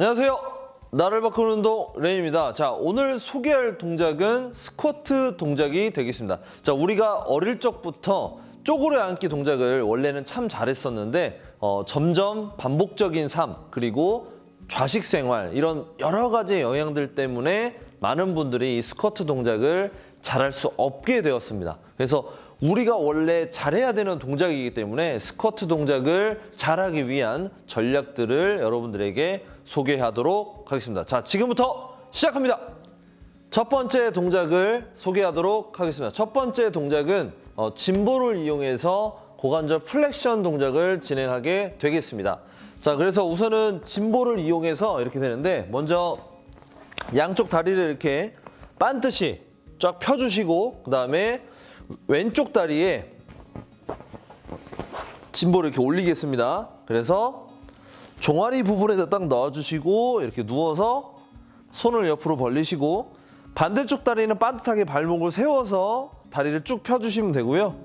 안녕하세요. 나를 바꾸는 운동 레이입니다. 자, 오늘 소개할 동작은 스쿼트 동작이 되겠습니다. 자, 우리가 어릴 적부터 쪼그려 앉기 동작을 원래는 참 잘했었는데 점점 반복적인 삶 그리고 좌식 생활 이런 여러 가지 영향들 때문에 많은 분들이 이 스쿼트 동작을 잘할 수 없게 되었습니다. 그래서 우리가 원래 잘해야 되는 동작이기 때문에 스쿼트 동작을 잘하기 위한 전략들을 여러분들에게 소개하도록 하겠습니다. 자, 지금부터 시작합니다. 첫 번째 동작을 소개하도록 하겠습니다. 첫 번째 동작은 짐볼을 이용해서 고관절 플렉션 동작을 진행하게 되겠습니다. 자, 그래서 우선은 짐볼을 이용해서 이렇게 되는데 먼저 양쪽 다리를 이렇게 반듯이 쫙 펴주시고 그 다음에 왼쪽 다리에 짐볼을 이렇게 올리겠습니다. 그래서 종아리 부분에다 딱 넣어주시고 이렇게 누워서 손을 옆으로 벌리시고 반대쪽 다리는 반듯하게 발목을 세워서 다리를 쭉 펴주시면 되고요.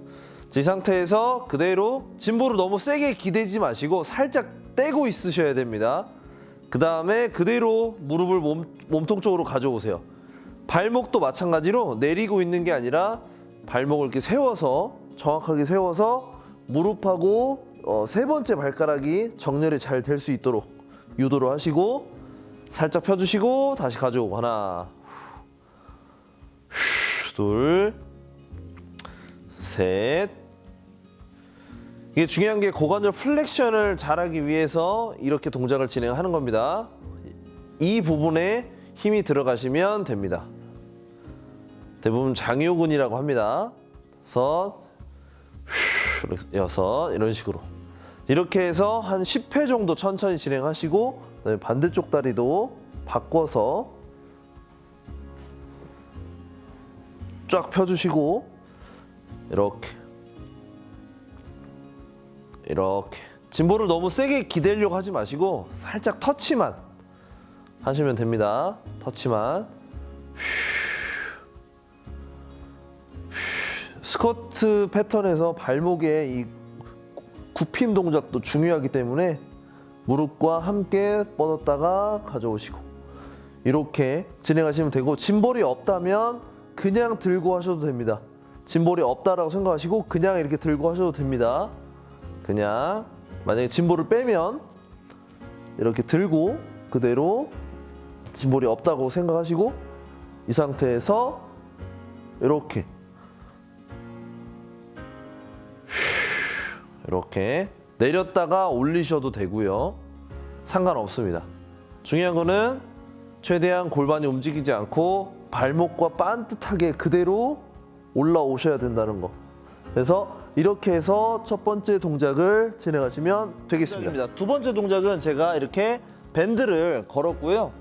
이 상태에서 그대로 짐볼을 너무 세게 기대지 마시고 살짝 떼고 있으셔야 됩니다. 그 다음에 그대로 무릎을 몸통 쪽으로 가져오세요. 발목도 마찬가지로 내리고 있는 게 아니라 발목을 이렇게 세워서 정확하게 세워서 무릎하고 세 번째 발가락이 정렬이 잘 될 수 있도록 유도를 하시고 살짝 펴주시고 다시 가져오고 하나 둘 셋. 이게 중요한 게 고관절 플렉션을 잘하기 위해서 이렇게 동작을 진행하는 겁니다. 이 부분에 힘이 들어가시면 됩니다. 대부분 장요근이라고 합니다. 여섯 이런 식으로 이렇게 해서 한 10회 정도 천천히 진행하시고 그다음에 반대쪽 다리도 바꿔서 쫙 펴주시고 이렇게 짐볼을 너무 세게 기대려고 하지 마시고 살짝 터치만 하시면 됩니다. 터치만. 스쿼트 패턴에서 발목의 이 굽힘 동작도 중요하기 때문에 무릎과 함께 뻗었다가 가져오시고 이렇게 진행하시면 되고 짐볼이 없다면 그냥 들고 하셔도 됩니다. 짐볼이 없다라고 생각하시고 그냥 이렇게 들고 하셔도 됩니다. 그냥 만약에 짐볼을 빼면 이렇게 들고 그대로 짐볼이 없다고 생각하시고 이 상태에서 이렇게 내렸다가 올리셔도 되고요. 상관없습니다. 중요한 거는 최대한 골반이 움직이지 않고 발목과 반듯하게 그대로 올라오셔야 된다는 거. 그래서 이렇게 해서 첫 번째 동작을 진행하시면 되겠습니다. 두 번째 동작은 제가 이렇게 밴드를 걸었고요.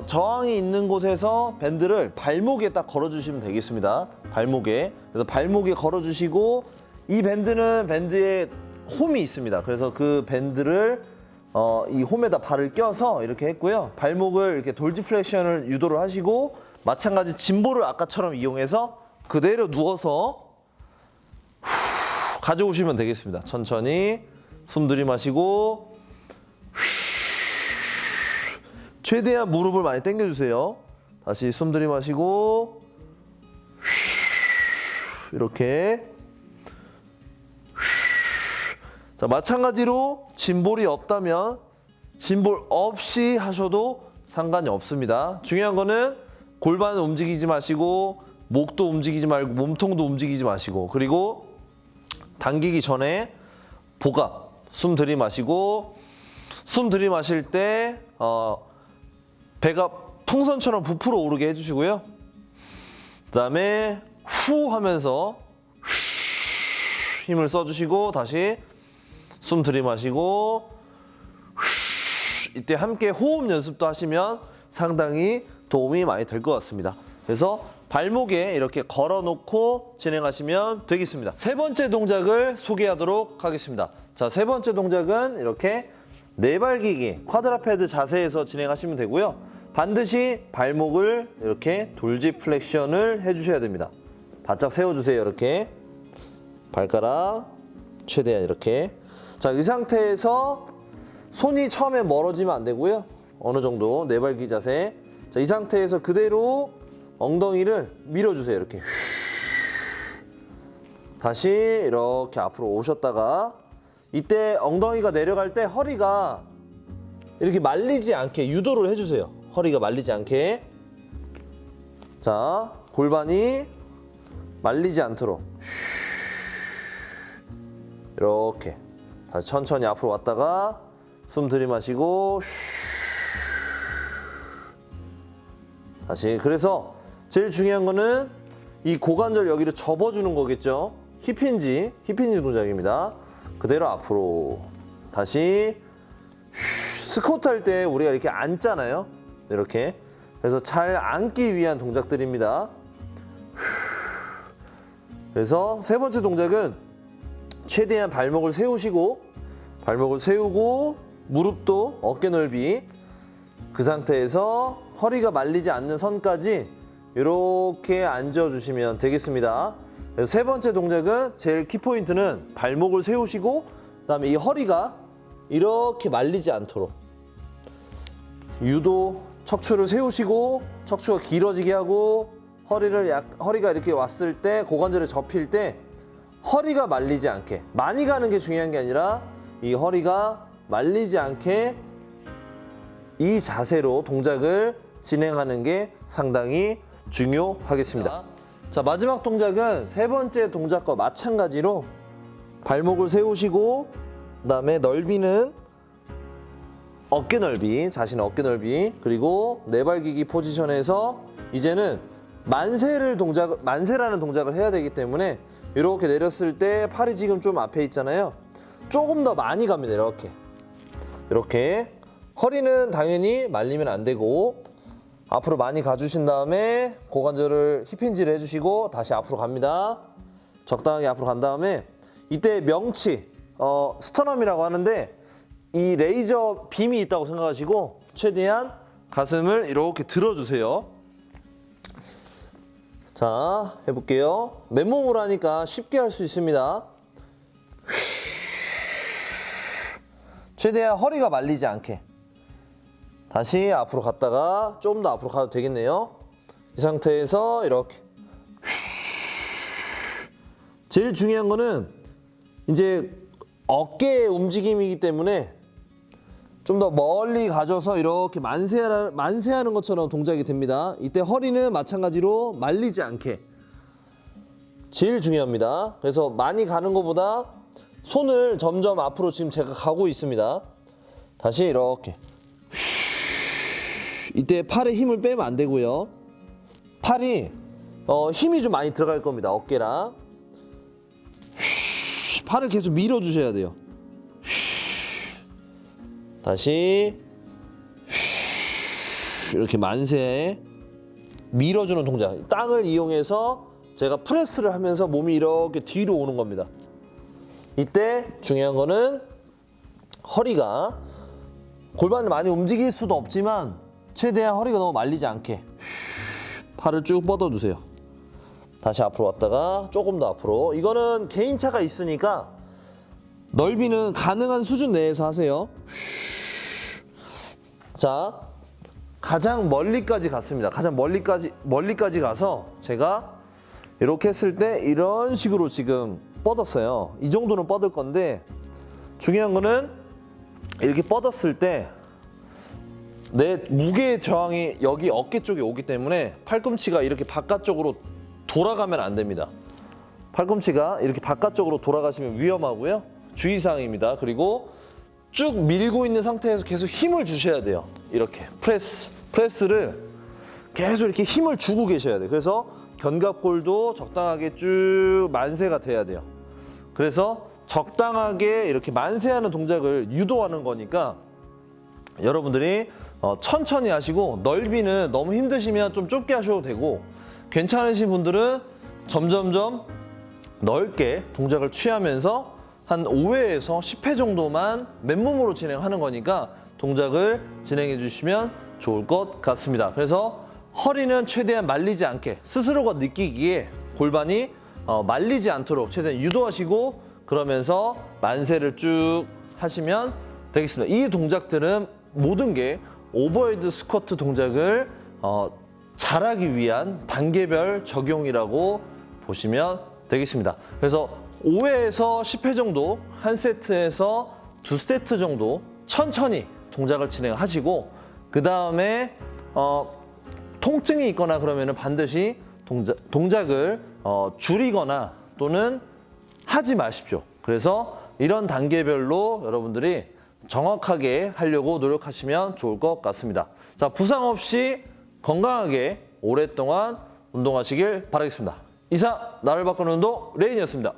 저항이 있는 곳에서 밴드를 발목에 딱 걸어주시면 되겠습니다. 발목에. 그래서 발목에 걸어주시고 이 밴드는 밴드에 홈이 있습니다. 그래서 그 밴드를 이 홈에다 발을 껴서 이렇게 했고요. 발목을 이렇게 돌지 플렉션을 유도를 하시고 마찬가지 짐볼을 아까처럼 이용해서 그대로 누워서 가져오시면 되겠습니다. 천천히 숨 들이마시고 최대한 무릎을 많이 당겨주세요. 다시 숨 들이마시고 이렇게. 자, 마찬가지로 짐볼이 없다면 짐볼 없이 하셔도 상관이 없습니다. 중요한 거는 골반을 움직이지 마시고 목도 움직이지 말고 몸통도 움직이지 마시고 그리고 당기기 전에 복압 숨 들이마시고 숨 들이마실 때 배가 풍선처럼 부풀어 오르게 해주시고요. 그 다음에 후 하면서 힘을 써주시고 다시 숨 들이마시고 이때 함께 호흡 연습도 하시면 상당히 도움이 많이 될 것 같습니다. 그래서 발목에 이렇게 걸어놓고 진행하시면 되겠습니다. 세 번째 동작을 소개하도록 하겠습니다. 자, 세 번째 동작은 이렇게 네발기기 쿼드라페드 자세에서 진행하시면 되고요. 반드시 발목을 이렇게 돌지 플렉션을 해주셔야 됩니다. 바짝 세워주세요. 이렇게 발가락 최대한 이렇게. 자, 이 상태에서 손이 처음에 멀어지면 안 되고요. 어느 정도 내발기 자세. 자, 이 상태에서 그대로 엉덩이를 밀어주세요. 이렇게. 다시 이렇게 앞으로 오셨다가 이때 엉덩이가 내려갈 때 허리가 이렇게 말리지 않게 유도를 해주세요. 허리가 말리지 않게. 자, 골반이 말리지 않도록 이렇게 다시 천천히 앞으로 왔다가 숨 들이마시고 다시. 그래서 제일 중요한 거는 이 고관절 여기를 접어주는 거겠죠. 힙힌지 동작입니다. 그대로 앞으로 다시. 스쿼트 할 때 우리가 이렇게 앉잖아요. 이렇게. 그래서 잘 앉기 위한 동작들입니다. 그래서 세 번째 동작은 최대한 발목을 세우시고 무릎도 어깨 넓이. 그 상태에서 허리가 말리지 않는 선까지 이렇게 앉아주시면 되겠습니다. 그래서 세 번째 동작은 제일 키포인트는 발목을 세우시고 그다음에 이 허리가 이렇게 말리지 않도록 유도 척추를 세우시고 척추가 길어지게 하고 허리가 이렇게 왔을 때 고관절에 접힐 때 허리가 말리지 않게, 많이 가는 게 중요한 게 아니라 이 허리가 말리지 않게 이 자세로 동작을 진행하는 게 상당히 중요하겠습니다. 자, 마지막 동작은 세 번째 동작과 마찬가지로 발목을 세우시고 그다음에 넓이는 어깨 넓이, 자신의 어깨 넓이, 그리고 내발기기 포지션에서 이제는 만세라는 동작을 해야 되기 때문에 이렇게 내렸을 때 팔이 지금 좀 앞에 있잖아요. 조금 더 많이 갑니다. 이렇게 허리는 당연히 말리면 안 되고 앞으로 많이 가주신 다음에 고관절을 힙힌지를 해주시고 다시 앞으로 갑니다. 적당하게 앞으로 간 다음에 이때 명치, 스터넘이라고 하는데 이 레이저 빔이 있다고 생각하시고 최대한 가슴을 이렇게 들어주세요. 자, 해볼게요. 맨몸으로 하니까 쉽게 할 수 있습니다. 최대한 허리가 말리지 않게. 다시 앞으로 갔다가 좀 더 앞으로 가도 되겠네요. 이 상태에서 이렇게. 제일 중요한 거는 이제 어깨의 움직임이기 때문에 좀 더 멀리 가져서 이렇게 만세하는 것처럼 동작이 됩니다. 이때 허리는 마찬가지로 말리지 않게. 제일 중요합니다. 그래서 많이 가는 것보다 손을 점점 앞으로 지금 제가 가고 있습니다. 다시 이렇게. 이때 팔에 힘을 빼면 안 되고요. 팔이 힘이 좀 많이 들어갈 겁니다. 어깨랑. 팔을 계속 밀어주셔야 돼요. 다시 이렇게 만세에 밀어주는 동작. 땅을 이용해서 제가 프레스를 하면서 몸이 이렇게 뒤로 오는 겁니다. 이때 중요한 거는 허리가 골반을 많이 움직일 수도 없지만 최대한 허리가 너무 말리지 않게 팔을 쭉 뻗어주세요. 다시 앞으로 왔다가 조금 더 앞으로. 이거는 개인차가 있으니까 넓이는 가능한 수준 내에서 하세요. 자, 가장 멀리까지 갔습니다. 가장 멀리까지 가서 제가 이렇게 했을 때 이런 식으로 지금 뻗었어요. 이 정도는 뻗을 건데 중요한 거는 이렇게 뻗었을 때 내 무게 저항이 여기 어깨 쪽에 오기 때문에 팔꿈치가 이렇게 바깥쪽으로 돌아가면 안 됩니다. 팔꿈치가 이렇게 바깥쪽으로 돌아가시면 위험하고요. 주의사항입니다. 그리고 쭉 밀고 있는 상태에서 계속 힘을 주셔야 돼요. 이렇게 프레스를 계속 이렇게 힘을 주고 계셔야 돼요. 그래서 견갑골도 적당하게 쭉 만세가 돼야 돼요. 그래서 적당하게 이렇게 만세하는 동작을 유도하는 거니까 여러분들이 천천히 하시고 넓이는 너무 힘드시면 좀 좁게 하셔도 되고 괜찮으신 분들은 점점점 넓게 동작을 취하면서 한 5회에서 10회 정도만 맨몸으로 진행하는 거니까 동작을 진행해 주시면 좋을 것 같습니다. 그래서 허리는 최대한 말리지 않게 스스로가 느끼기에 골반이 말리지 않도록 최대한 유도하시고 그러면서 만세를 쭉 하시면 되겠습니다. 이 동작들은 모든 게 오버헤드 스쿼트 동작을 잘하기 위한 단계별 적용이라고 보시면 되겠습니다. 그래서 5회에서 10회 정도, 한 세트에서 2세트 정도 천천히 동작을 진행하시고, 그 다음에 통증이 있거나 그러면 반드시 동작을 줄이거나 또는 하지 마십시오. 그래서 이런 단계별로 여러분들이 정확하게 하려고 노력하시면 좋을 것 같습니다. 자, 부상 없이 건강하게 오랫동안 운동하시길 바라겠습니다. 이상 나를 바꾸는 운동 레인이었습니다.